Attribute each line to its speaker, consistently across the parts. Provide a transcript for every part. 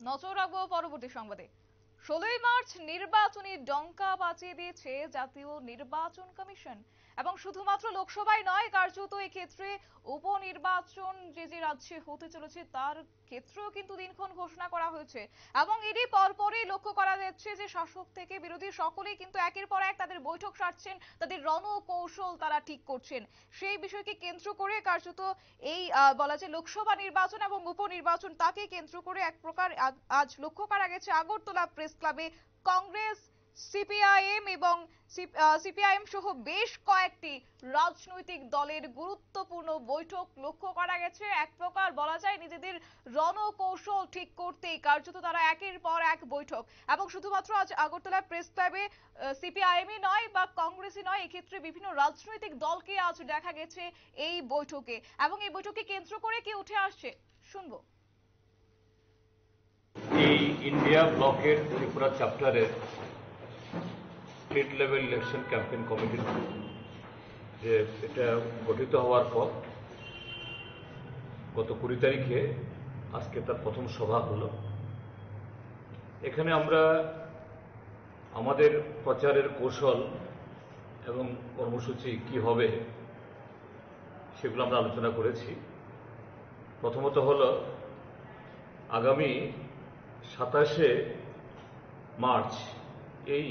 Speaker 1: নজর রাখবো পরবর্তী সংবাদে। 16ই মার্চ নির্বাচনী ডঙ্কা বাজিয়ে দিয়েছে জাতীয় নির্বাচন কমিশন এবং শুধুমাত্র লোকসভায় নয়, কার্যত এই ক্ষেত্রে উপনির্বাচন যে যে রাজ্যে হতে চলেছে তার ক্ষেত্রেও কিন্তু দিনক্ষণ ঘোষণা করা হয়েছে এবং এরই পরপরই লক্ষ্য করা যাচ্ছে যে শাসক থেকে বিরোধী সকলেই কিন্তু একের পর এক তাদের বৈঠক সারছেন, তাদের রণকৌশল তারা ঠিক করছেন। সেই বিষয়কে কেন্দ্র করে কার্যত এই বলা যায় লোকসভা নির্বাচন এবং উপনির্বাচন তাকে কেন্দ্র করে এক প্রকার আজ লক্ষ্য করা গেছে আগরতলা প্রেস ক্লাবে কংগ্রেস, সিপিআইএম এবং সিপিআইএম সহ বেশ কয়েকটি রাজনৈতিক দলের গুরুত্বপূর্ণ বৈঠক লক্ষ্য করা গেছে। এক প্রকার বলা যায় নিজেদের রণকৌশল ঠিক করতেই কার্যত তারা একের পর এক বৈঠক, এবং শুধুমাত্র আজ আগরতলা প্রেস ক্লাবে সিপিআইএমই নয় বা কংগ্রেসই নয়, এক্ষেত্রে বিভিন্ন রাজনৈতিক দলকে আজ দেখা গেছে এই বৈঠকে, এবং এই বৈঠকে কেন্দ্র করে কি উঠে আসছে শুনবো।
Speaker 2: এই ইন্ডিয়া ব্লকের ত্রিপুরা চ্যাপ্টারের state level election campaign committee যে এটা গঠিত হওয়ার পর গত 20 তারিখে আজকে তার প্রথম সভা হলো। এখানে আমরা আমাদের প্রচারের কৌশল এবং কর্মসূচি কি হবে সেগুলো আমরা আলোচনা করেছি। প্রথমত হলো আগামী 27শে মার্চ এই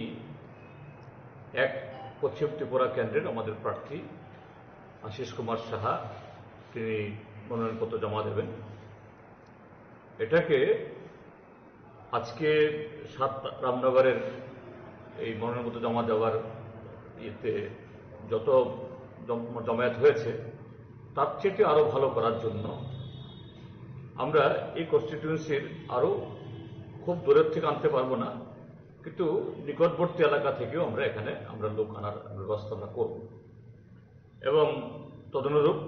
Speaker 2: এক পশ্চিম ত্রিপুরা কেন্দ্রের আমাদের প্রার্থী আশিস কুমার সাহা তিনি মনোনয়নপত্র জমা দেবেন। এটাকে আজকে 7 রামনগরের এই মনোনয়নপত্র জমা দেওয়ার ইয়েতে যত জমায়েত হয়েছে তার চেয়ে আরো ভালো করার জন্য আমরা এই কনস্টিটিউয়েন্সির আরো খুব দূরের থেকে আনতে পারবো না, কিন্তু নিকটবর্তী এলাকা থেকেও আমরা এখানে লোক আনার ব্যবস্থা আমরা করব। এবং তদনুরূপ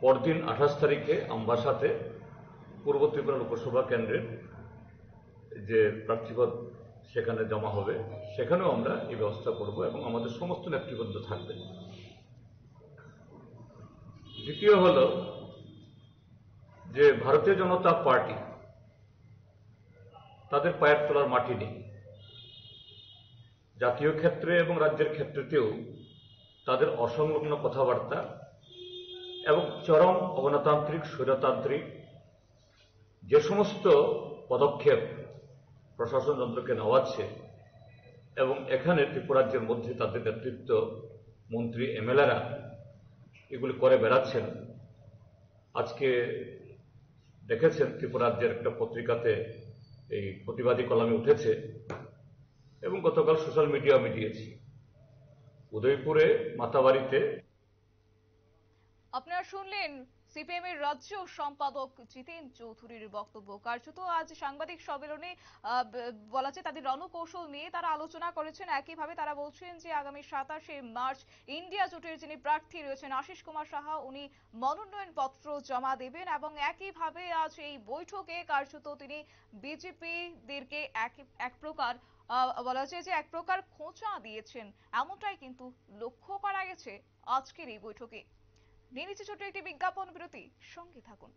Speaker 2: পরদিন 28 তারিখে আমবাসাতে পূর্ব ত্রিপুরা লোকসভা কেন্দ্রের যে প্রার্থীপদ সেখানে জমা হবে, সেখানেও আমরা এই ব্যবস্থা করব এবং আমাদের সমস্ত নেতৃবৃন্দ থাকবে। দ্বিতীয় হল যে ভারতীয় জনতা পার্টি তাদের পায়ের তলার মাটি নেই। জাতীয় ক্ষেত্রে এবং রাজ্যের ক্ষেত্রেতেও তাদের অসংলগ্ন কথাবার্তা এবং চরম অগণতান্ত্রিক স্বৈরতান্ত্রিক যে সমস্ত পদক্ষেপ প্রশাসন যন্ত্রকে নেওয়াচ্ছে এবং এখানে ত্রিপুরাজ্যের মধ্যে তাদের নেতৃত্ব মন্ত্রী এমএলএরা এগুলি করে বেড়াচ্ছেন। আজকে দেখেছেন ত্রিপুরাজ্যের একটা পত্রিকাতে এই প্রতিবাদী কলামে উঠেছে এবং গতকাল সোশ্যাল মিডিয়া আমি দিয়েছি। উদয়পুরে মাতাবাড়িতে
Speaker 1: আপনারা শুনলেন সিপিএম এর রাজ্য সম্পাদক জিতেন চৌধুরীর বক্তব্য। কার্যত আজ সাংবাদিক সম্মেলনে বলা যায় তাদের রণকৌশল নিয়ে তারা আলোচনা করেছেন। একইভাবে তারা বলছেন যে আগামী 27শে মার্চ ইন্ডিয়া জোটের যিনি প্রার্থী রয়েছেন আশিস কুমার সাহা, উনি মনোনয়ন পত্র জমা দেবেন এবং একইভাবে আজ এই বৈঠকে কার্যত তিনি বিজেপিদেরকে এক প্রকার বলা যায় যে এক প্রকার খোঁচা দিয়েছেন, এমনটাই কিন্তু লক্ষ্য করা গেছে আজকের এই বৈঠকে। নিয়ে নিচ্ছে ছোট্ট একটি বিজ্ঞাপন বিরতি, সঙ্গে থাকুন।